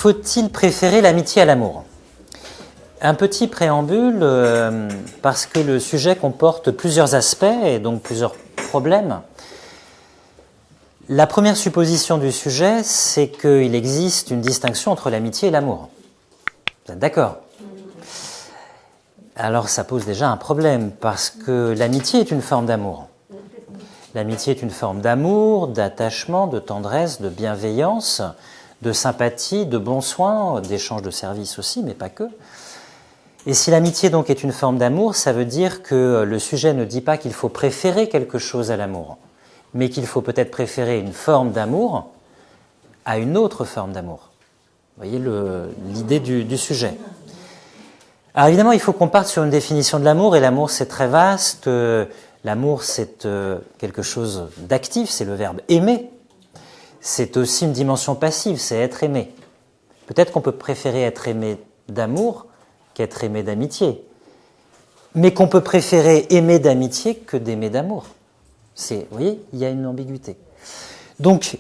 Faut-il préférer l'amitié à l'amour? Un petit préambule, parce que le sujet comporte plusieurs aspects et donc plusieurs problèmes. La première supposition du sujet, c'est qu'il existe une distinction entre l'amitié et l'amour. Vous êtes d'accord? Alors ça pose déjà un problème, parce que l'amitié est une forme d'amour. L'amitié est une forme d'amour, d'attachement, de tendresse, de bienveillance, de sympathie, de bons soins, d'échange de services aussi, mais pas que. Et si l'amitié donc est une forme d'amour, ça veut dire que le sujet ne dit pas qu'il faut préférer quelque chose à l'amour, mais qu'il faut peut-être préférer une forme d'amour à une autre forme d'amour. Vous voyez l'idée du sujet. Alors évidemment, il faut qu'on parte sur une définition de l'amour, et l'amour c'est très vaste. L'amour c'est quelque chose d'actif, c'est le verbe aimer. C'est aussi une dimension passive, c'est être aimé. Peut-être qu'on peut préférer être aimé d'amour qu'être aimé d'amitié. Mais qu'on peut préférer aimer d'amitié que d'aimer d'amour. Vous voyez, il y a une ambiguïté. Donc,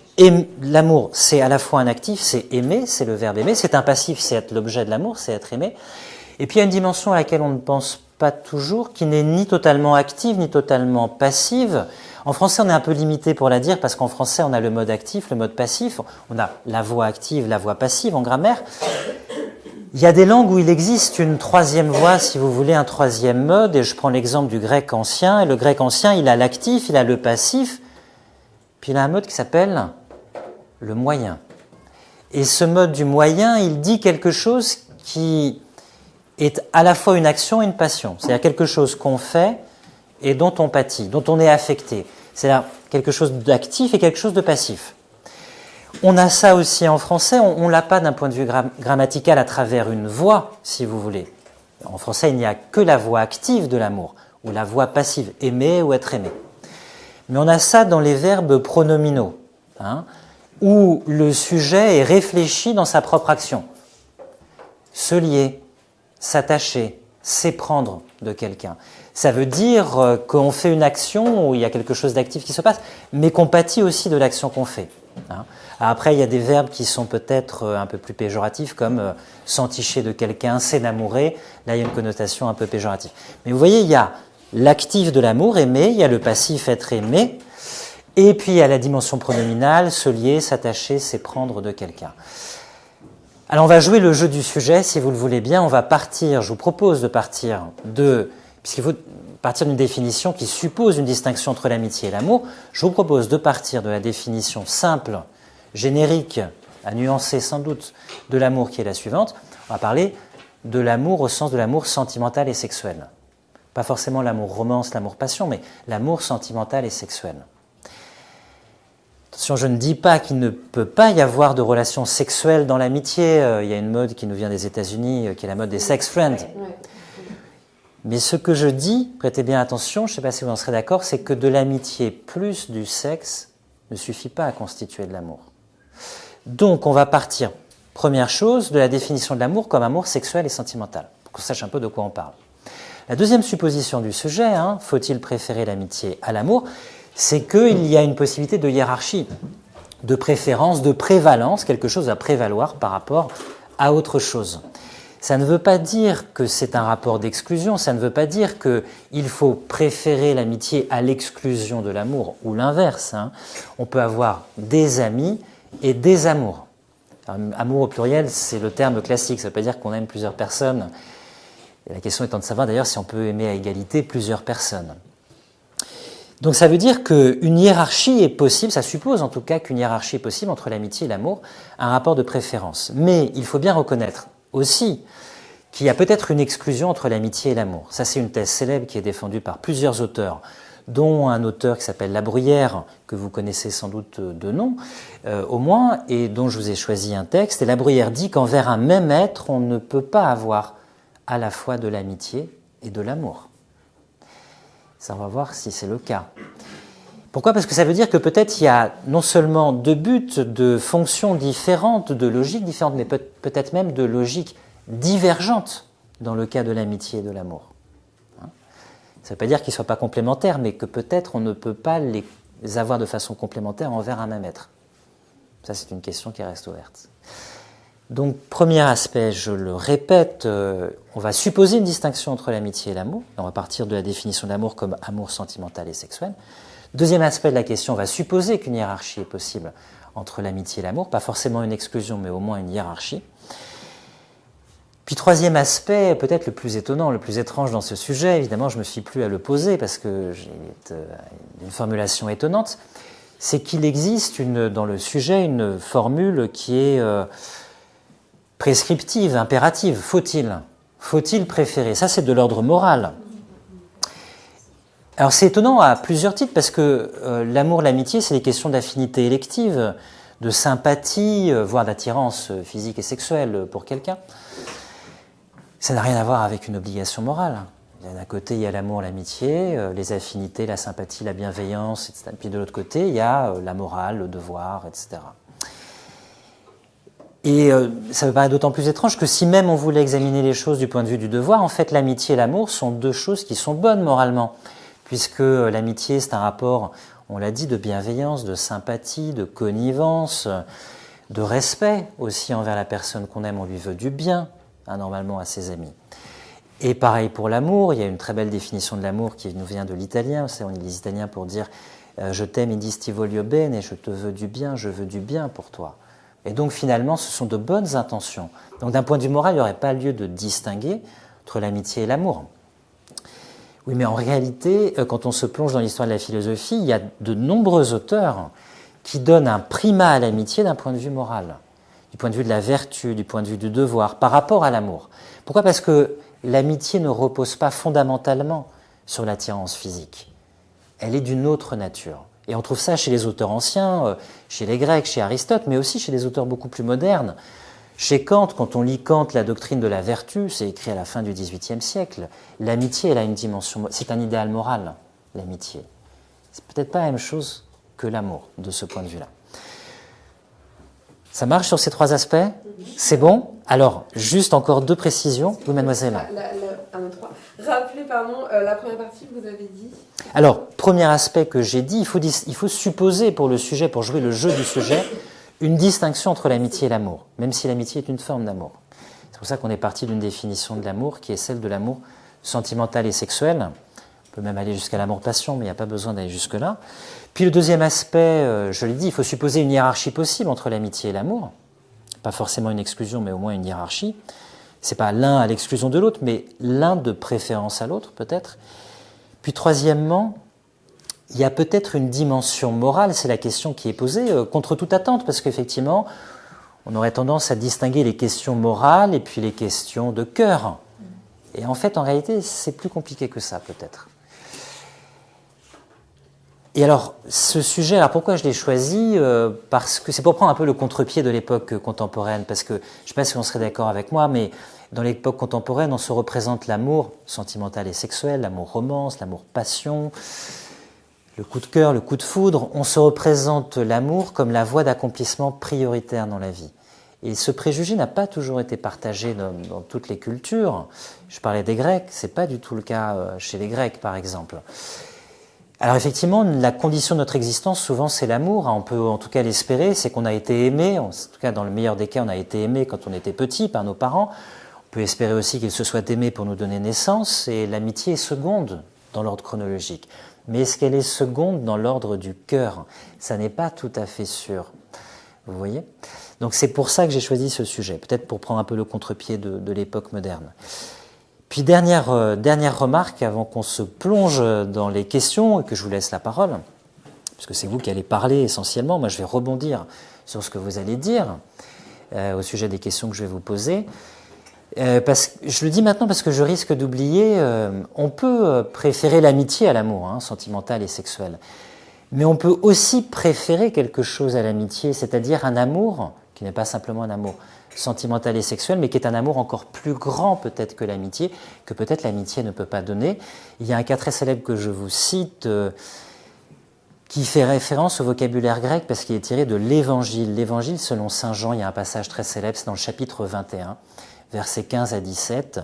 l'amour, c'est à la fois un actif, c'est aimer, c'est le verbe aimer. C'est un passif, c'est être l'objet de l'amour, c'est être aimé. Et puis, il y a une dimension à laquelle on ne pense pas toujours, qui n'est ni totalement active, ni totalement passive. En français, on est un peu limité pour la dire, parce qu'en français, on a le mode actif, le mode passif. On a la voix active, la voix passive en grammaire. Il y a des langues où il existe une troisième voie, si vous voulez, un troisième mode, et je prends l'exemple du grec ancien. Et le grec ancien, il a l'actif, il a le passif, puis il a un mode qui s'appelle le moyen. Et ce mode du moyen, il dit quelque chose qui est à la fois une action et une passion. C'est-à-dire quelque chose qu'on fait et dont on pâtit, dont on est affecté. C'est-à-dire quelque chose d'actif et quelque chose de passif. On a ça aussi en français, on ne l'a pas d'un point de vue grammatical à travers une voix, si vous voulez. En français, il n'y a que la voix active de l'amour, ou la voix passive, aimer ou être aimé. Mais on a ça dans les verbes pronominaux, où le sujet est réfléchi dans sa propre action. Se lier, s'attacher, s'éprendre de quelqu'un. Ça veut dire qu'on fait une action où il y a quelque chose d'actif qui se passe, mais qu'on pâtit aussi de l'action qu'on fait. Après, il y a des verbes qui sont peut-être un peu plus péjoratifs, comme s'enticher de quelqu'un, s'enamourer. Là, il y a une connotation un peu péjorative. Mais vous voyez, il y a l'actif de l'amour, aimer, il y a le passif, être aimé, et puis il y a la dimension pronominale, se lier, s'attacher, s'éprendre de quelqu'un. Alors, on va jouer le jeu du sujet, si vous le voulez bien. On va partir, je vous propose de partir puisqu'il faut partir d'une définition qui suppose une distinction entre l'amitié et l'amour, je vous propose de partir de la définition simple, générique, à nuancer sans doute, de l'amour qui est la suivante. On va parler de l'amour au sens de l'amour sentimental et sexuel. Pas forcément l'amour romance, l'amour passion, mais l'amour sentimental et sexuel. Attention, je ne dis pas qu'il ne peut pas y avoir de relations sexuelles dans l'amitié. Il y a une mode qui nous vient des États-Unis, qui est la mode des sex friends. Mais ce que je dis, prêtez bien attention, je ne sais pas si vous en serez d'accord, c'est que de l'amitié plus du sexe ne suffit pas à constituer de l'amour. Donc on va partir, première chose, de la définition de l'amour comme amour sexuel et sentimental, pour qu'on sache un peu de quoi on parle. La deuxième supposition du sujet, faut-il préférer l'amitié à l'amour, c'est qu'il y a une possibilité de hiérarchie, de préférence, de prévalence, quelque chose à prévaloir par rapport à autre chose. Ça ne veut pas dire que c'est un rapport d'exclusion, ça ne veut pas dire qu'il faut préférer l'amitié à l'exclusion de l'amour, ou l'inverse. On peut avoir des amis et des amours. Amour au pluriel, c'est le terme classique, ça ne veut pas dire qu'on aime plusieurs personnes. Et la question étant de savoir d'ailleurs si on peut aimer à égalité plusieurs personnes. Donc ça veut dire qu'une hiérarchie est possible, ça suppose en tout cas qu'une hiérarchie est possible entre l'amitié et l'amour, un rapport de préférence. Mais il faut bien reconnaître aussi qu'il y a peut-être une exclusion entre l'amitié et l'amour. Ça, c'est une thèse célèbre qui est défendue par plusieurs auteurs, dont un auteur qui s'appelle La Bruyère, que vous connaissez sans doute de nom, au moins, et dont je vous ai choisi un texte. Et La Bruyère dit qu'envers un même être, on ne peut pas avoir à la fois de l'amitié et de l'amour. Ça, on va voir si c'est le cas. Pourquoi ? Parce que ça veut dire que peut-être il y a non seulement deux buts, de fonctions différentes, de logiques différentes, mais peut-être même de logiques divergentes dans le cas de l'amitié et de l'amour. Ça ne veut pas dire qu'ils ne soient pas complémentaires, mais que peut-être on ne peut pas les avoir de façon complémentaire envers un même être. Ça, c'est une question qui reste ouverte. Donc, premier aspect, je le répète, on va supposer une distinction entre l'amitié et l'amour. On va partir de la définition de l'amour comme amour sentimental et sexuel. Deuxième aspect de la question, on va supposer qu'une hiérarchie est possible entre l'amitié et l'amour, pas forcément une exclusion, mais au moins une hiérarchie. Puis troisième aspect, peut-être le plus étonnant, le plus étrange dans ce sujet, évidemment je ne me suis plus à le poser parce que j'ai une formulation étonnante, c'est qu'il existe dans le sujet une formule qui est prescriptive, impérative. Faut-il ? Faut-il préférer ? Ça c'est de l'ordre moral. Alors c'est étonnant à plusieurs titres parce que l'amour, l'amitié, c'est des questions d'affinité élective, de sympathie, voire d'attirance physique et sexuelle pour quelqu'un. Ça n'a rien à voir avec une obligation morale. D'un côté, il y a l'amour, l'amitié, les affinités, la sympathie, la bienveillance, etc. Puis de l'autre côté, il y a la morale, le devoir, etc. Et ça me paraît d'autant plus étrange que si même on voulait examiner les choses du point de vue du devoir, en fait, l'amitié et l'amour sont deux choses qui sont bonnes moralement. Puisque l'amitié, c'est un rapport, on l'a dit, de bienveillance, de sympathie, de connivence, de respect aussi envers la personne qu'on aime, on lui veut du bien. Normalement à ses amis. Et pareil pour l'amour, il y a une très belle définition de l'amour qui nous vient de l'italien. On est les Italiens pour dire je t'aime, ils disent ti voglio bene, je te veux du bien, je veux du bien pour toi. Et donc finalement, ce sont de bonnes intentions. Donc d'un point de vue moral, il n'y aurait pas lieu de distinguer entre l'amitié et l'amour. Oui, mais en réalité, quand on se plonge dans l'histoire de la philosophie, il y a de nombreux auteurs qui donnent un primat à l'amitié d'un point de vue moral. Du point de vue de la vertu, du point de vue du devoir, par rapport à l'amour. Pourquoi ? Parce que l'amitié ne repose pas fondamentalement sur l'attirance physique. Elle est d'une autre nature. Et on trouve ça chez les auteurs anciens, chez les Grecs, chez Aristote, mais aussi chez les auteurs beaucoup plus modernes. Chez Kant, quand on lit Kant, la doctrine de la vertu, c'est écrit à la fin du XVIIIe siècle, l'amitié, elle a une dimension, c'est un idéal moral, l'amitié. C'est peut-être pas la même chose que l'amour, de ce point de vue-là. Ça marche sur ces trois aspects ? C'est bon ? Alors, juste encore deux précisions. Oui, mademoiselle. Rappelez, la première partie que vous avez dit. Alors, premier aspect que j'ai dit, il faut supposer pour le sujet, pour jouer le jeu du sujet, une distinction entre l'amitié et l'amour, même si l'amitié est une forme d'amour. C'est pour ça qu'on est parti d'une définition de l'amour qui est celle de l'amour sentimental et sexuel. On peut même aller jusqu'à l'amour-passion, mais il n'y a pas besoin d'aller jusque-là. Puis le deuxième aspect, je l'ai dit, il faut supposer une hiérarchie possible entre l'amitié et l'amour. Pas forcément une exclusion, mais au moins une hiérarchie. C'est pas l'un à l'exclusion de l'autre, mais l'un de préférence à l'autre, peut-être. Puis troisièmement, il y a peut-être une dimension morale, c'est la question qui est posée, contre toute attente, parce qu'effectivement, on aurait tendance à distinguer les questions morales et puis les questions de cœur. Et en fait, en réalité, c'est plus compliqué que ça, peut-être. Et alors, ce sujet, alors pourquoi je l'ai choisi ? Parce que c'est pour prendre un peu le contre-pied de l'époque contemporaine, parce que, je ne sais pas si on serait d'accord avec moi, mais dans l'époque contemporaine, on se représente l'amour sentimental et sexuel, l'amour romance, l'amour passion, le coup de cœur, le coup de foudre. On se représente l'amour comme la voie d'accomplissement prioritaire dans la vie. Et ce préjugé n'a pas toujours été partagé dans toutes les cultures. Je parlais des Grecs, c'est pas du tout le cas chez les Grecs, par exemple. Alors effectivement, la condition de notre existence, souvent, c'est l'amour. On peut en tout cas l'espérer, c'est qu'on a été aimé. En tout cas, dans le meilleur des cas, on a été aimé quand on était petit par nos parents. On peut espérer aussi qu'ils se soient aimés pour nous donner naissance. Et l'amitié est seconde dans l'ordre chronologique. Mais est-ce qu'elle est seconde dans l'ordre du cœur ? Ça n'est pas tout à fait sûr. Vous voyez ? Donc c'est pour ça que j'ai choisi ce sujet, peut-être pour prendre un peu le contre-pied de l'époque moderne. Puis dernière remarque avant qu'on se plonge dans les questions et que je vous laisse la parole, puisque c'est vous qui allez parler essentiellement, moi je vais rebondir sur ce que vous allez dire au sujet des questions que je vais vous poser. Je le dis maintenant parce que je risque d'oublier, on peut préférer l'amitié à l'amour, sentimental et sexuel, mais on peut aussi préférer quelque chose à l'amitié, c'est-à-dire un amour qui n'est pas simplement un amour sentimental et sexuel, mais qui est un amour encore plus grand peut-être que l'amitié, que peut-être l'amitié ne peut pas donner. Il y a un cas très célèbre que je vous cite, qui fait référence au vocabulaire grec parce qu'il est tiré de l'Évangile. L'Évangile selon saint Jean, il y a un passage très célèbre, c'est dans le chapitre 21, versets 15 à 17.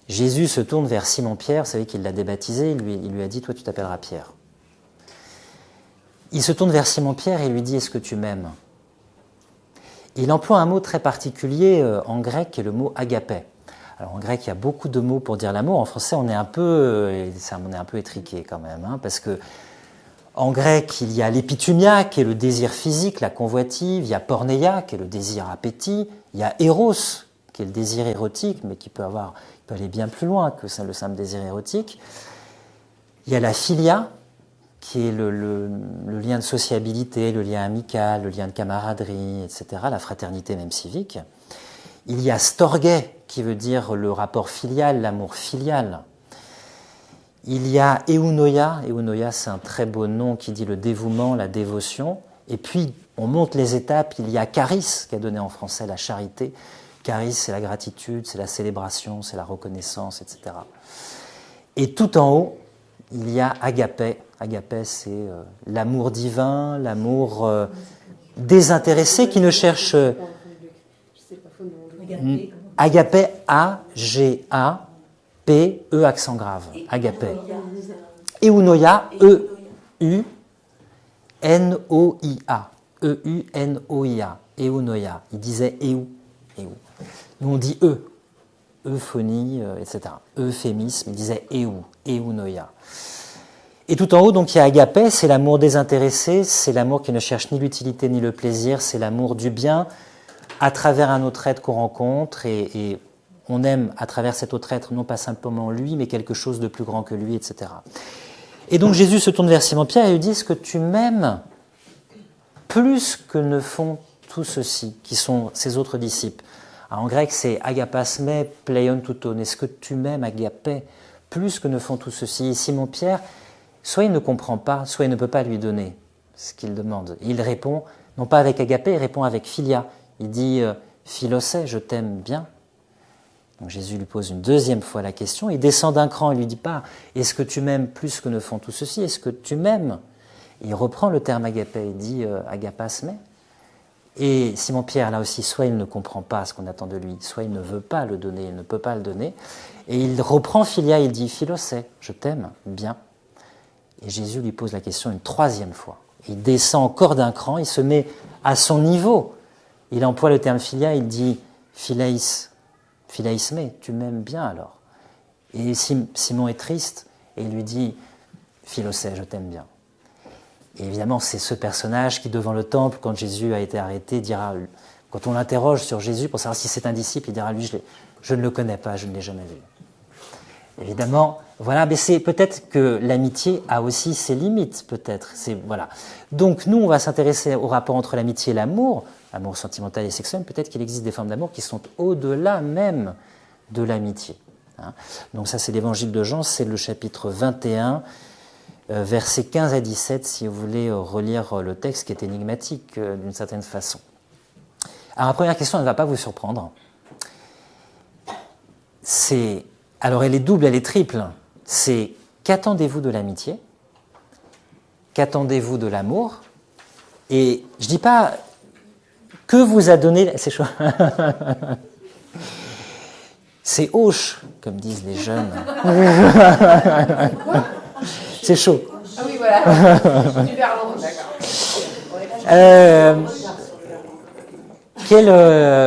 Jésus se tourne vers Simon-Pierre, vous savez qu'il l'a débaptisé, il lui a dit « Toi tu t'appelleras Pierre ». Il se tourne vers Simon-Pierre et lui dit « Est-ce que tu m'aimes » Il emploie un mot très particulier en grec qui est le mot agapé. Alors en grec, il y a beaucoup de mots pour dire l'amour. En français, on est un peu étriqué quand même, hein, parce que en grec, il y a l'épitumia, qui est le désir physique, la convoitive. Il y a porneia, qui est le désir appétit. Il y a éros, qui est le désir érotique, mais qui peut aller bien plus loin que le simple désir érotique. Il y a la philia, qui est le lien de sociabilité, le lien amical, le lien de camaraderie, etc., la fraternité même civique. Il y a storge, qui veut dire le rapport filial, l'amour filial. Il y a eunoia, eunoia c'est un très beau nom qui dit le dévouement, la dévotion. Et puis, on monte les étapes, il y a charis, qui a donné en français la charité. Charis, c'est la gratitude, c'est la célébration, c'est la reconnaissance, etc. Et tout en haut, il y a agapé. Agapé, c'est l'amour divin, l'amour désintéressé qui ne cherche... Agapé, A-G-A-P, E accent grave. Agapé. Eunoia, E-U-N-O-I-A. E-U-N-O-I-A. Eunoia. Il disait eu. Nous on dit E. Euphonie, etc. Euphémisme, il disait eunoia. Et tout en haut, donc, il y a agapé, c'est l'amour désintéressé, c'est l'amour qui ne cherche ni l'utilité ni le plaisir, c'est l'amour du bien à travers un autre être qu'on rencontre, et on aime à travers cet autre être non pas simplement lui, mais quelque chose de plus grand que lui, etc. Et donc Jésus se tourne vers Simon-Pierre et lui dit: est-ce que tu m'aimes plus que ne font tous ceux-ci, qui sont ses autres disciples? En grec, c'est agapasme pleion touton. Est-ce que tu m'aimes, agapé, plus que ne font tous ceux-ci? Et Simon-Pierre, soit il ne comprend pas, soit il ne peut pas lui donner ce qu'il demande. Il répond, non pas avec agapé, il répond avec philia. Il dit philosé, je t'aime bien. Donc Jésus lui pose une deuxième fois la question. Il descend d'un cran, il lui dit pas est-ce que tu m'aimes plus que ne font tous ceux-ci? Est-ce que tu m'aimes? Il reprend le terme agapé, il dit agapasme. Et Simon-Pierre, là aussi, soit il ne comprend pas ce qu'on attend de lui, soit il ne veut pas le donner, il ne peut pas le donner. Et il reprend philia, il dit philosé, je t'aime bien. Et Jésus lui pose la question une troisième fois. Il descend encore d'un cran, il se met à son niveau. Il emploie le terme philia, il dit philaïsme, tu m'aimes bien alors. Et Simon est triste et il lui dit philosé, je t'aime bien. Et évidemment, c'est ce personnage qui, devant le temple, quand Jésus a été arrêté, dira, quand on l'interroge sur Jésus pour savoir si c'est un disciple, il dira, lui, je ne le connais pas, je ne l'ai jamais vu. Évidemment, voilà, mais c'est peut-être que l'amitié a aussi ses limites, peut-être. Voilà. Donc, nous, on va s'intéresser au rapport entre l'amitié et l'amour sentimental et sexuel. Peut-être qu'il existe des formes d'amour qui sont au-delà même de l'amitié. Hein. Donc ça, c'est l'évangile de Jean, c'est le chapitre 21, versets 15 à 17, si vous voulez relire le texte qui est énigmatique d'une certaine façon. Alors la première question, elle ne va pas vous surprendre. Alors elle est double, elle est triple. C'est qu'attendez-vous de l'amitié? Qu'attendez-vous de l'amour? Et je ne dis pas que vous a donné... C'est chaud. C'est hoche, comme disent les jeunes. C'est chaud. Ah oui, voilà. Super long, d'accord.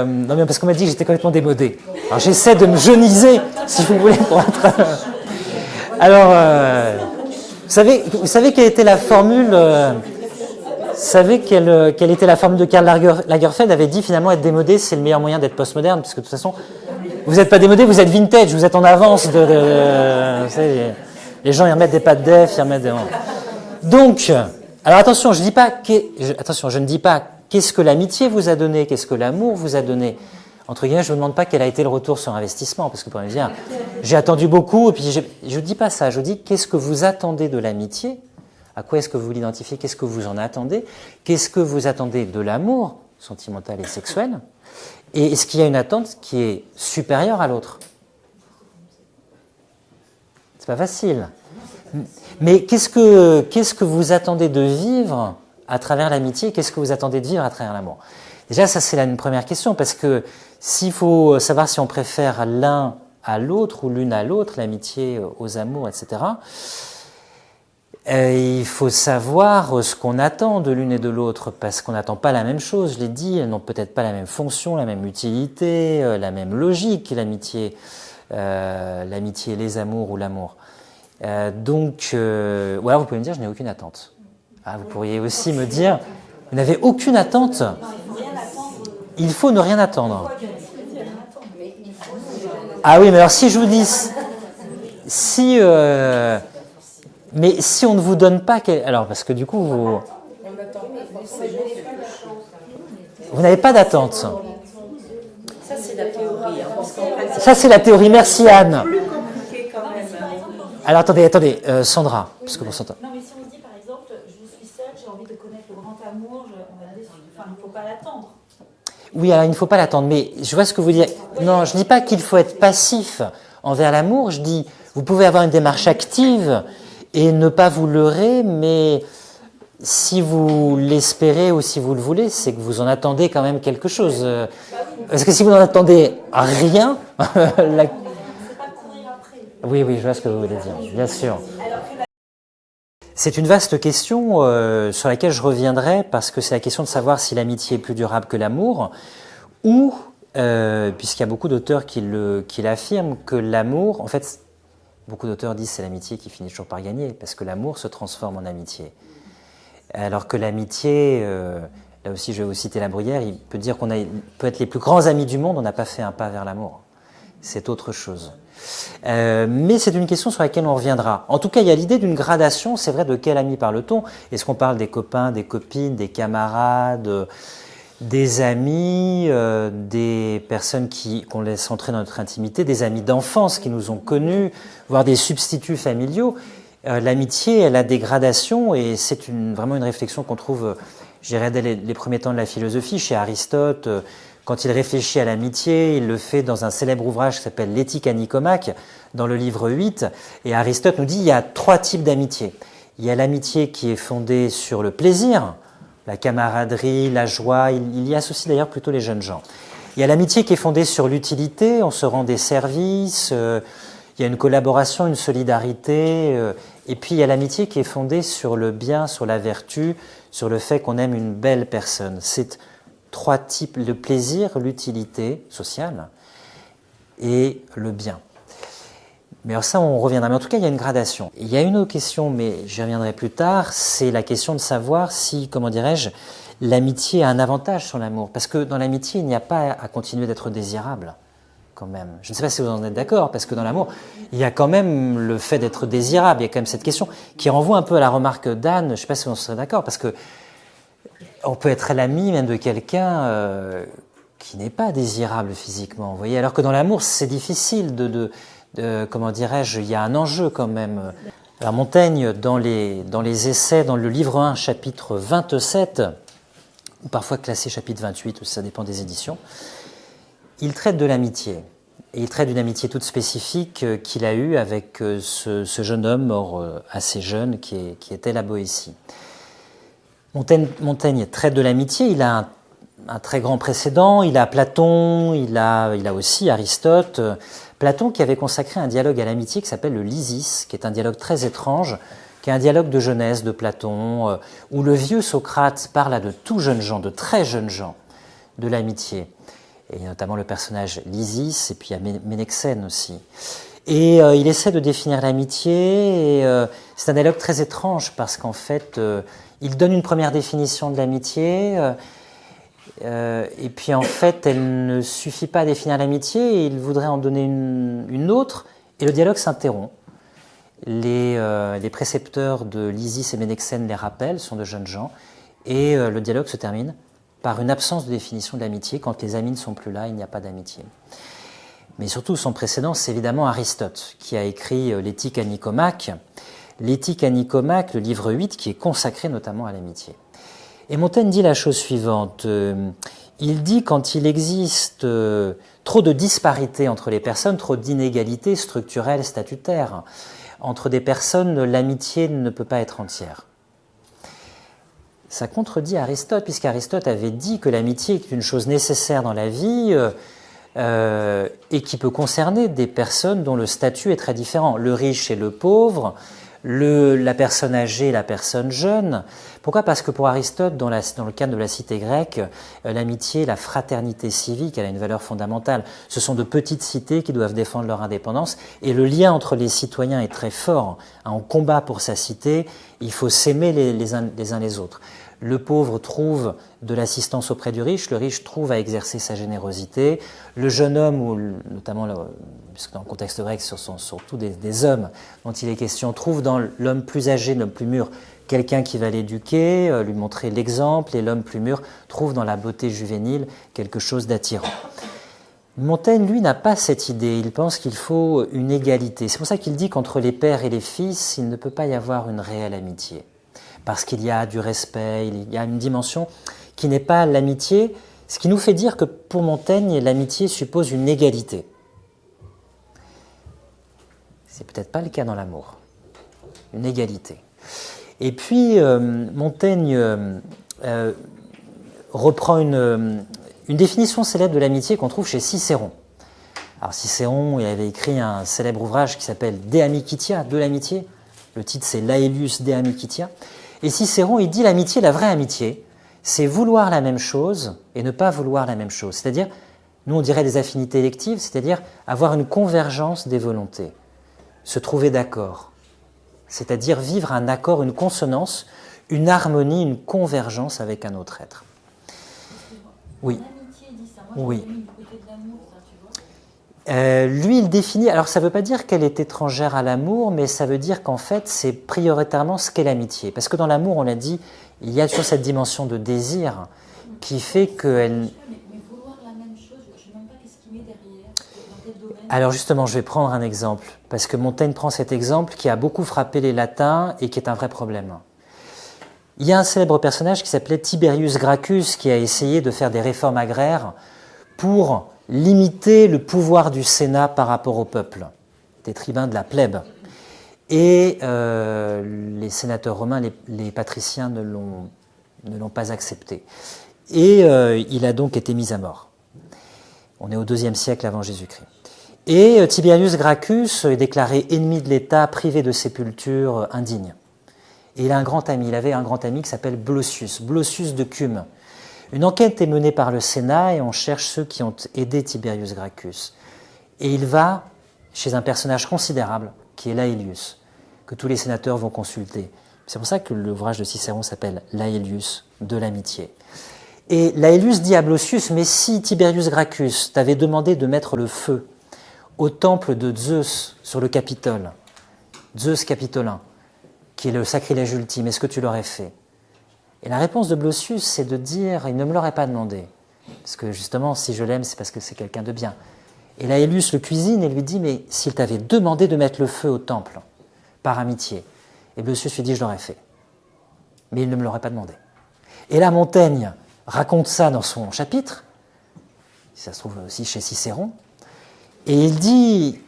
Non, mais parce qu'on m'a dit que j'étais complètement démodé. Alors j'essaie de me jeuniser, si vous voulez, pour être... Alors, vous savez quelle était la formule quelle était la formule de Karl Lagerfeld? Avait dit finalement être démodé, c'est le meilleur moyen d'être postmoderne, puisque de toute façon, vous n'êtes pas démodé, vous êtes vintage, vous êtes en avance. Vous savez, les gens, ils remettent des pattes def, ils remettent des... Donc, alors attention, je ne dis pas qu'est-ce que l'amitié vous a donné, qu'est-ce que l'amour vous a donné. Entre guillemets, je ne vous demande pas quel a été le retour sur investissement, parce que pour me dire, j'ai attendu beaucoup, et puis je ne dis pas ça, je dis qu'est-ce que vous attendez de l'amitié, à quoi est-ce que vous l'identifiez, qu'est-ce que vous en attendez, qu'est-ce que vous attendez de l'amour sentimental et sexuel, et est-ce qu'il y a une attente qui est supérieure à l'autre? C'est pas facile. Mais qu'est-ce que vous attendez de vivre à travers l'amitié? Qu'est-ce que vous attendez de vivre à travers l'amour? Déjà, ça c'est une première question, parce que s'il faut savoir si on préfère l'un à l'autre ou l'une à l'autre, l'amitié aux amours, etc., Il faut savoir ce qu'on attend de l'une et de l'autre, parce qu'on n'attend pas la même chose, je l'ai dit, elles n'ont peut-être pas la même fonction, la même utilité, la même logique, l'amitié et les amours ou l'amour. Ou alors vous pouvez me dire, je n'ai aucune attente. Ah, vous pourriez aussi me dire, vous n'avez aucune attente. Il faut ne rien attendre. Ah oui, mais alors si je vous dis, mais si on ne vous donne pas, alors parce que du coup vous n'avez pas d'attente. Ça c'est la théorie. Ça c'est la théorie. Merci Anne. Plus compliqué quand même. Alors attendez, Sandra, parce que pour s'entendre. Non, mais si on se dit par exemple, je suis seule, j'ai envie de connaître le grand amour, on va dire, enfin, il ne faut pas l'attendre. Oui, alors il ne faut pas l'attendre, mais je vois ce que vous dites. Non, je ne dis pas qu'il faut être passif envers l'amour, je dis, vous pouvez avoir une démarche active et ne pas vous leurrer, mais si vous l'espérez ou si vous le voulez, c'est que vous en attendez quand même quelque chose. Parce que si vous n'en attendez rien, oui, je vois ce que vous voulez dire, bien sûr. C'est une vaste question sur laquelle je reviendrai parce que c'est la question de savoir si l'amitié est plus durable que l'amour ou, puisqu'il y a beaucoup d'auteurs qui l'affirment, que l'amour, en fait, beaucoup d'auteurs disent que c'est l'amitié qui finit toujours par gagner parce que l'amour se transforme en amitié. Alors que l'amitié, là aussi je vais vous citer La Bruyère, il peut dire qu'on peut être les plus grands amis du monde, on n'a pas fait un pas vers l'amour. C'est autre chose. Mais c'est une question sur laquelle on reviendra. En tout cas, il y a l'idée d'une gradation, c'est vrai, de quel ami parle-t-on? Est-ce qu'on parle des copains, des copines, des camarades, des amis, des personnes qu'on laisse entrer dans notre intimité, des amis d'enfance qui nous ont connus, voire des substituts familiaux? L'amitié, elle a des gradations et c'est vraiment une réflexion qu'on trouve, je dirais, dès les premiers temps de la philosophie, chez Aristote. Quand il réfléchit à l'amitié, il le fait dans un célèbre ouvrage qui s'appelle L'Éthique à Nicomaque, dans le livre 8. Et Aristote nous dit qu'il y a 3 types d'amitié. Il y a l'amitié qui est fondée sur le plaisir, la camaraderie, la joie. Il y associe d'ailleurs plutôt les jeunes gens. Il y a l'amitié qui est fondée sur l'utilité, on se rend des services, il y a une collaboration, une solidarité. Et puis il y a l'amitié qui est fondée sur le bien, sur la vertu, sur le fait qu'on aime une belle personne. C'est 3 types, le plaisir, l'utilité sociale et le bien. Mais alors ça, on reviendra. Mais en tout cas, il y a une gradation. Il y a une autre question, mais j'y reviendrai plus tard, c'est la question de savoir si, comment dirais-je, l'amitié a un avantage sur l'amour. Parce que dans l'amitié, il n'y a pas à continuer d'être désirable, quand même. Je ne sais pas si vous en êtes d'accord, parce que dans l'amour, il y a quand même le fait d'être désirable. Il y a quand même cette question qui renvoie un peu à la remarque d'Anne. Je ne sais pas si on serait d'accord, parce que on peut être l'ami même de quelqu'un qui n'est pas désirable physiquement, vous voyez. Alors que dans l'amour, c'est difficile comment dirais-je, il y a un enjeu quand même. Alors Montaigne, dans les essais, dans le livre 1, chapitre 27, ou parfois classé chapitre 28, ça dépend des éditions, il traite de l'amitié. Et il traite d'une amitié toute spécifique qu'il a eue avec ce jeune homme mort assez jeune qui était la Boétie. Montaigne traite de l'amitié, il a un très grand précédent, il a Platon, il a aussi Aristote. Platon qui avait consacré un dialogue à l'amitié qui s'appelle le Lysis, qui est un dialogue très étrange, qui est un dialogue de jeunesse de Platon, où le vieux Socrate parle à de tout jeunes gens, de très jeunes gens, de l'amitié. Et notamment le personnage Lysis, et puis il y a Ménexène aussi. Et il essaie de définir l'amitié, et c'est un dialogue très étrange, parce qu'en fait, il donne une première définition de l'amitié, et puis en fait, elle ne suffit pas à définir l'amitié, et il voudrait en donner une autre, et le dialogue s'interrompt. Les précepteurs de Lysis et Ménexène les rappellent, sont de jeunes gens, et le dialogue se termine par une absence de définition de l'amitié. Quand les amis ne sont plus là, il n'y a pas d'amitié. Mais surtout, son précédent, c'est évidemment Aristote, qui a écrit l'Éthique à Nicomaque. L'Éthique à Nicomaque, le livre 8, qui est consacré notamment à l'amitié. Et Montaigne dit la chose suivante. Il dit quand il existe trop de disparités entre les personnes, trop d'inégalités structurelles, statutaires, entre des personnes, l'amitié ne peut pas être entière. Ça contredit Aristote, puisqu'Aristote avait dit que l'amitié est une chose nécessaire dans la vie et qui peut concerner des personnes dont le statut est très différent. Le riche et le pauvre, la personne âgée, la personne jeune. Pourquoi? Parce que pour Aristote, dans le cadre de la cité grecque, l'amitié, la fraternité civique, elle a une valeur fondamentale. Ce sont de petites cités qui doivent défendre leur indépendance, et le lien entre les citoyens est très fort. On combat pour sa cité, il faut s'aimer les uns les autres. Le pauvre trouve de l'assistance auprès du riche, le riche trouve à exercer sa générosité. Le jeune homme, ou notamment, puisque dans le contexte grec, ce sont surtout des hommes dont il est question, trouve dans l'homme plus âgé, l'homme plus mûr, quelqu'un qui va l'éduquer, lui montrer l'exemple, et l'homme plus mûr trouve dans la beauté juvénile quelque chose d'attirant. Montaigne, lui, n'a pas cette idée. Il pense qu'il faut une égalité. C'est pour ça qu'il dit qu'entre les pères et les fils, il ne peut pas y avoir une réelle amitié. Parce qu'il y a du respect, il y a une dimension qui n'est pas l'amitié, ce qui nous fait dire que pour Montaigne, l'amitié suppose une égalité. C'est peut-être pas le cas dans l'amour. Une égalité. Et puis, Montaigne reprend une définition célèbre de l'amitié qu'on trouve chez Cicéron. Alors Cicéron, il avait écrit un célèbre ouvrage qui s'appelle De Amicitia, de l'amitié. Le titre, c'est Laelius De Amicitia. Et Cicéron, il dit l'amitié, la vraie amitié, c'est vouloir la même chose et ne pas vouloir la même chose. C'est-à-dire, nous on dirait des affinités électives, c'est-à-dire avoir une convergence des volontés, se trouver d'accord. C'est-à-dire vivre un accord, une consonance, une harmonie, une convergence avec un autre être. Oui. Oui. Lui, il définit, alors ça ne veut pas dire qu'elle est étrangère à l'amour, mais ça veut dire qu'en fait, c'est prioritairement ce qu'est l'amitié. Parce que dans l'amour, on l'a dit, il y a toujours cette dimension de désir qui fait qu'elle... Mais vouloir la même chose, je ne sais même pas qu'est-ce qu'il met derrière, dans quel domaine. Alors justement, je vais prendre un exemple, parce que Montaigne prend cet exemple qui a beaucoup frappé les latins et qui est un vrai problème. Il y a un célèbre personnage qui s'appelait Tiberius Gracchus, qui a essayé de faire des réformes agraires pour limiter le pouvoir du Sénat par rapport au peuple, des tribuns de la plèbe. Et les sénateurs romains, les patriciens ne l'ont pas accepté. Et il a donc été mis à mort. On est au IIe siècle avant Jésus-Christ. Et Tiberius Gracchus est déclaré ennemi de l'État, privé de sépulture, indigne. Et il a un grand ami, il avait un grand ami qui s'appelle Blossius de Cume. Une enquête est menée par le Sénat et on cherche ceux qui ont aidé Tiberius Gracchus. Et il va chez un personnage considérable, qui est Laelius, que tous les sénateurs vont consulter. C'est pour ça que l'ouvrage de Cicéron s'appelle Laelius, de l'amitié. Et Laelius dit à Blossius, mais si Tiberius Gracchus t'avait demandé de mettre le feu au temple de Zeus sur le Capitole, Zeus capitolin, qui est le sacrilège ultime, est-ce que tu l'aurais fait? Et la réponse de Blossius, c'est de dire, il ne me l'aurait pas demandé. Parce que justement, si je l'aime, c'est parce que c'est quelqu'un de bien. Et Laelius le cuisine et lui dit, mais s'il t'avait demandé de mettre le feu au temple, par amitié, et Blossius lui dit, je l'aurais fait. Mais il ne me l'aurait pas demandé. Et là, Montaigne raconte ça dans son chapitre, ça se trouve aussi chez Cicéron, et il dit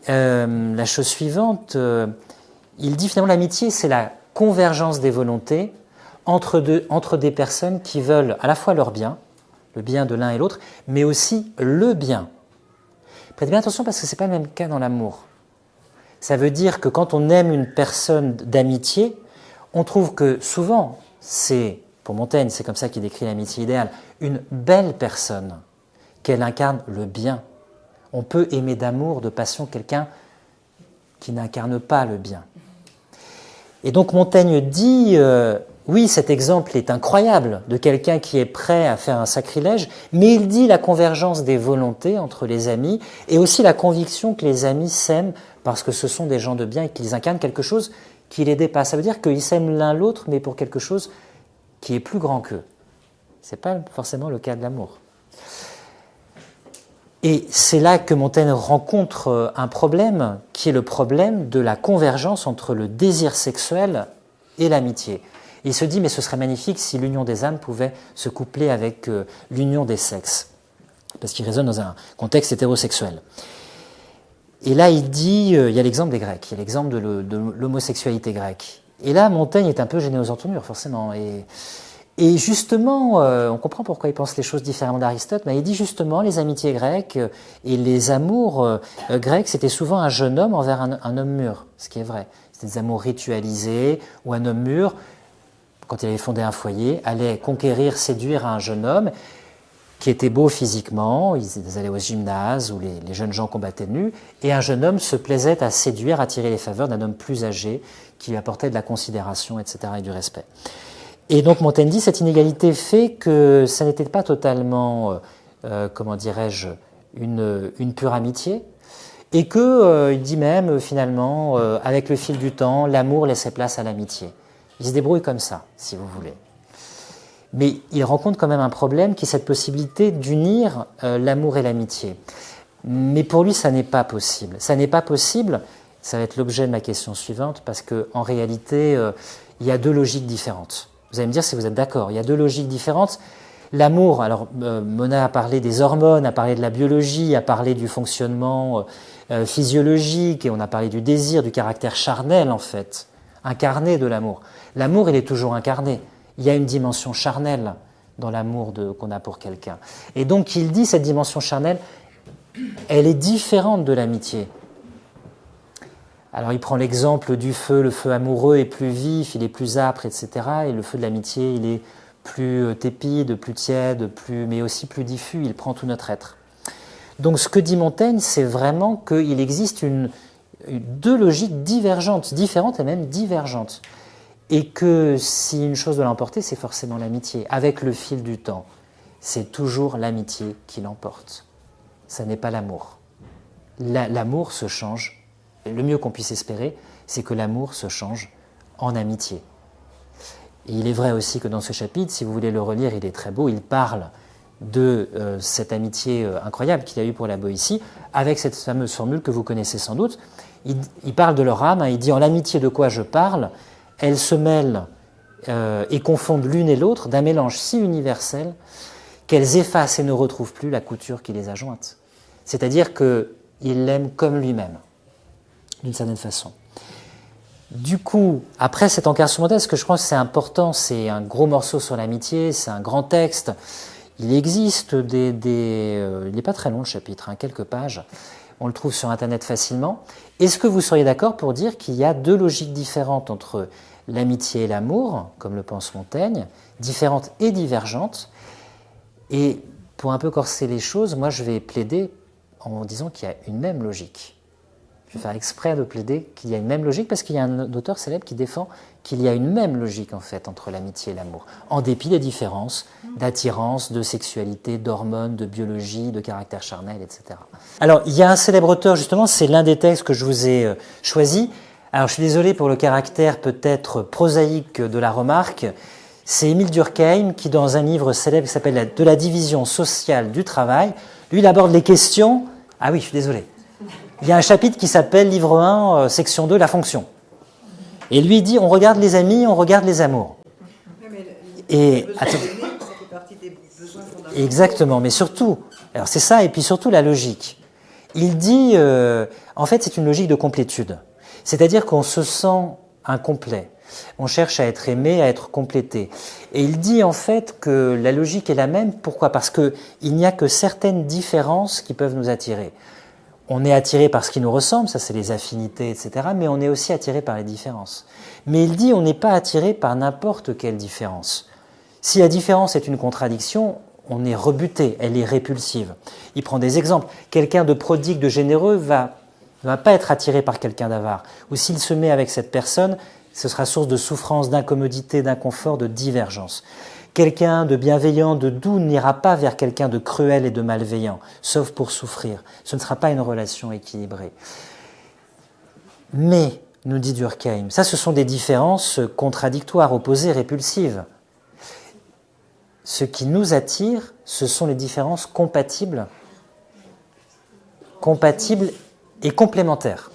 la chose suivante, il dit finalement l'amitié, c'est la convergence des volontés entre des personnes qui veulent à la fois leur bien, le bien de l'un et l'autre, mais aussi le bien. Prêtez bien attention parce que ce n'est pas le même cas dans l'amour. Ça veut dire que quand on aime une personne d'amitié, on trouve que souvent, pour Montaigne, c'est comme ça qu'il décrit l'amitié idéale, une belle personne, qu'elle incarne le bien. On peut aimer d'amour, de passion, quelqu'un qui n'incarne pas le bien. Et donc Montaigne dit, oui, cet exemple est incroyable de quelqu'un qui est prêt à faire un sacrilège, mais il dit la convergence des volontés entre les amis et aussi la conviction que les amis s'aiment parce que ce sont des gens de bien et qu'ils incarnent quelque chose qui les dépasse. Ça veut dire qu'ils s'aiment l'un l'autre, mais pour quelque chose qui est plus grand qu'eux. Ce n'est pas forcément le cas de l'amour. Et c'est là que Montaigne rencontre un problème, qui est le problème de la convergence entre le désir sexuel et l'amitié. Il se dit, mais ce serait magnifique si l'union des âmes pouvait se coupler avec l'union des sexes, parce qu'il résonne dans un contexte hétérosexuel. Et là, il dit, il y a l'exemple des Grecs, il y a l'exemple de l'homosexualité grecque. Et là, Montaigne est un peu gêné aux entournures, forcément. Et justement, on comprend pourquoi il pense les choses différemment d'Aristote, mais il dit justement, les amitiés grecques et les amours grecs, c'était souvent un jeune homme envers un homme mûr, ce qui est vrai. C'était des amours ritualisés, où un homme mûr, quand il avait fondé un foyer, allait conquérir, séduire un jeune homme qui était beau physiquement, ils allaient au gymnase où les jeunes gens combattaient nus, et un jeune homme se plaisait à séduire, à attirer les faveurs d'un homme plus âgé qui lui apportait de la considération, etc., et du respect. Et donc Montaigne dit cette inégalité fait que ça n'était pas totalement, comment dirais-je, une pure amitié, et que, il dit même, finalement, avec le fil du temps, l'amour laissait place à l'amitié. Il se débrouille comme ça, si vous voulez. Mais il rencontre quand même un problème qui est cette possibilité d'unir l'amour et l'amitié. Mais pour lui, ça n'est pas possible. Ça n'est pas possible, ça va être l'objet de ma question suivante, parce qu'en réalité, il y a deux logiques différentes. Vous allez me dire si vous êtes d'accord. Il y a deux logiques différentes. L'amour, alors Mona a parlé des hormones, a parlé de la biologie, a parlé du fonctionnement physiologique, et on a parlé du désir, du caractère charnel en fait, incarné de l'amour. L'amour, il est toujours incarné. Il y a une dimension charnelle dans l'amour qu'on a pour quelqu'un. Et donc il dit, cette dimension charnelle, elle est différente de l'amitié. Alors il prend l'exemple du feu, le feu amoureux est plus vif, il est plus âpre, etc. Et le feu de l'amitié, il est plus tépide, plus tiède, mais aussi plus diffus, il prend tout notre être. Donc ce que dit Montaigne, c'est vraiment qu'il existe deux logiques divergentes, différentes et même divergentes. Et que si une chose doit l'emporter, c'est forcément l'amitié. Avec le fil du temps, c'est toujours l'amitié qui l'emporte. Ça n'est pas l'amour. L'amour se change. Le mieux qu'on puisse espérer, c'est que l'amour se change en amitié. Et il est vrai aussi que dans ce chapitre, si vous voulez le relire, il est très beau, il parle de cette amitié incroyable qu'il a eue pour la Boétie, avec cette fameuse formule que vous connaissez sans doute. Il parle de leur âme, hein, il dit « En l'amitié de quoi je parle ?» Elles se mêlent et confondent l'une et l'autre d'un mélange si universel qu'elles effacent et ne retrouvent plus la couture qui les a jointes. C'est-à-dire qu'il l'aime comme lui-même, d'une certaine façon. Du coup, après cet encart sur Montaigne, ce que je pense que c'est important, c'est un gros morceau sur l'amitié, c'est un grand texte. Il existe il n'est pas très long le chapitre, hein, quelques pages. On le trouve sur Internet facilement. Est-ce que vous seriez d'accord pour dire qu'il y a deux logiques différentes entre l'amitié et l'amour, comme le pense Montaigne, différentes et divergentes? Et pour un peu corser les choses, moi je vais plaider en disant qu'il y a une même logique. Je vais faire exprès de plaider qu'il y a une même logique parce qu'il y a un auteur célèbre qui défend qu'il y a une même logique en fait entre l'amitié et l'amour, en dépit des différences d'attirance, de sexualité, d'hormones, de biologie, de caractère charnel, etc. Alors il y a un célèbre auteur justement, c'est l'un des textes que je vous ai choisi. Alors je suis désolé pour le caractère peut-être prosaïque de la remarque, c'est Émile Durkheim qui dans un livre célèbre qui s'appelle « De la division sociale du travail », lui il aborde les questions... Ah oui, je suis désolé. Il y a un chapitre qui s'appelle, livre 1, section 2, la fonction. Et lui dit, on regarde les amis, on regarde les amours. Et attends. Exactement, mais surtout, alors c'est ça, et puis surtout la logique. Il dit, en fait, c'est une logique de complétude. C'est-à-dire qu'on se sent incomplet. On cherche à être aimé, à être complété. Et il dit en fait que la logique est la même. Pourquoi ? Parce qu'il n'y a que certaines différences qui peuvent nous attirer. On est attiré par ce qui nous ressemble, ça c'est les affinités, etc. Mais on est aussi attiré par les différences. Mais il dit on n'est pas attiré par n'importe quelle différence. Si la différence est une contradiction, on est rebuté, elle est répulsive. Il prend des exemples. Quelqu'un de prodigue, de généreux ne va pas être attiré par quelqu'un d'avare. Ou s'il se met avec cette personne, ce sera source de souffrance, d'incommodité, d'inconfort, de divergence. Quelqu'un de bienveillant, de doux n'ira pas vers quelqu'un de cruel et de malveillant, sauf pour souffrir. Ce ne sera pas une relation équilibrée. Mais, nous dit Durkheim, ça ce sont des différences contradictoires, opposées, répulsives. Ce qui nous attire, ce sont les différences compatibles et complémentaires.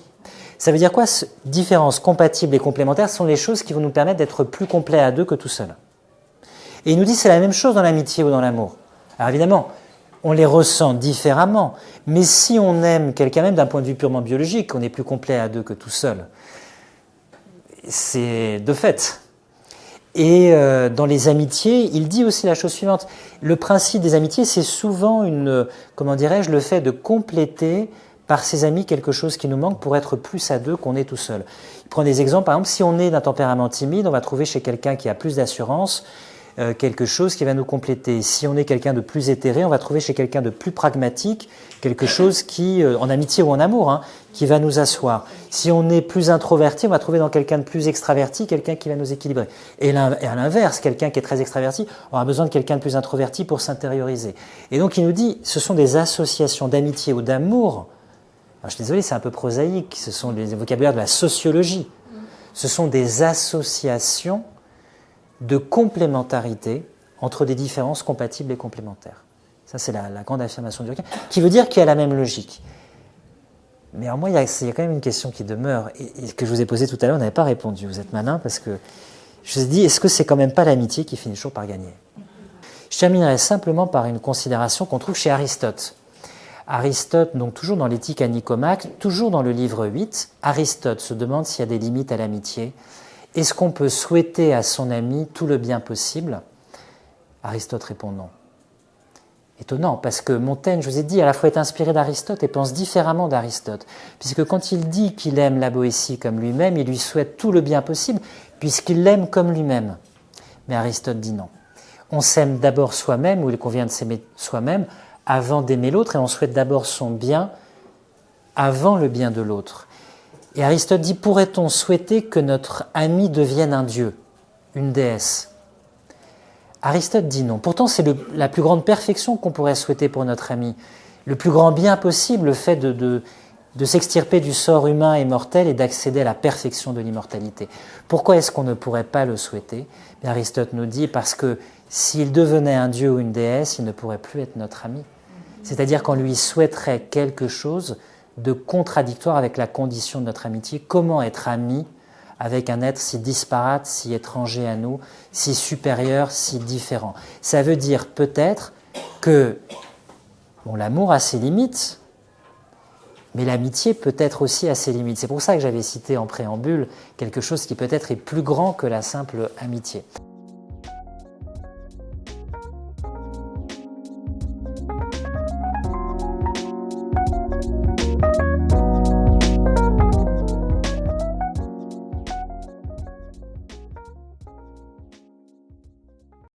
Ça veut dire quoi? Différences compatibles et complémentaires sont les choses qui vont nous permettre d'être plus complets à deux que tout seul. Et il nous dit que c'est la même chose dans l'amitié ou dans l'amour. Alors évidemment, on les ressent différemment, mais si on aime quelqu'un même d'un point de vue purement biologique, on est plus complet à deux que tout seul. C'est de fait. Et dans les amitiés, il dit aussi la chose suivante. Le principe des amitiés, c'est souvent le fait de compléter par ses amis quelque chose qui nous manque pour être plus à deux qu'on est tout seul. Il prend des exemples, par exemple, si on est d'un tempérament timide, on va trouver chez quelqu'un qui a plus d'assurance quelque chose qui va nous compléter. Si on est quelqu'un de plus éthéré, on va trouver chez quelqu'un de plus pragmatique quelque chose qui, en amitié ou en amour, hein, qui va nous asseoir. Si on est plus introverti, on va trouver dans quelqu'un de plus extraverti quelqu'un qui va nous équilibrer. Et à l'inverse, quelqu'un qui est très extraverti aura besoin de quelqu'un de plus introverti pour s'intérioriser. Et donc il nous dit, ce sont des associations d'amitié ou d'amour. Alors, je suis désolé, c'est un peu prosaïque, ce sont les vocabulaires de la sociologie. Ce sont des associations de complémentarité entre des différences compatibles et complémentaires. Ça, c'est la grande affirmation du Durkheim, qui veut dire qu'il y a la même logique. Mais alors moi, il y a quand même une question qui demeure, et que je vous ai posée tout à l'heure, vous n'avez pas répondu. Vous êtes malin, parce que je vous ai dit, est-ce que c'est quand même pas l'amitié qui finit toujours par gagner? Je terminerai simplement par une considération qu'on trouve chez Aristote. Aristote, donc toujours dans l'Éthique à Nicomaque, toujours dans le livre 8, Aristote se demande s'il y a des limites à l'amitié. Est-ce qu'on peut souhaiter à son ami tout le bien possible? Aristote répond non. Étonnant, parce que Montaigne, je vous ai dit, à la fois est inspiré d'Aristote et pense différemment d'Aristote. Puisque quand il dit qu'il aime la Boétie comme lui-même, il lui souhaite tout le bien possible, puisqu'il l'aime comme lui-même. Mais Aristote dit non. On s'aime d'abord soi-même, ou il convient de s'aimer soi-même, avant d'aimer l'autre, et on souhaite d'abord son bien avant le bien de l'autre. Et Aristote dit, pourrait-on souhaiter que notre ami devienne un dieu, une déesse? Aristote dit non. Pourtant, c'est la plus grande perfection qu'on pourrait souhaiter pour notre ami. Le plus grand bien possible, le fait de s'extirper du sort humain et mortel et d'accéder à la perfection de l'immortalité. Pourquoi est-ce qu'on ne pourrait pas le souhaiter? Mais Aristote nous dit, parce que s'il devenait un dieu ou une déesse, il ne pourrait plus être notre ami. C'est-à-dire qu'on lui souhaiterait quelque chose de contradictoire avec la condition de notre amitié. Comment être ami avec un être si disparate, si étranger à nous, si supérieur, si différent? Ça veut dire peut-être que l'amour a ses limites, mais l'amitié peut-être aussi a ses limites. C'est pour ça que j'avais cité en préambule quelque chose qui peut-être est plus grand que la simple amitié.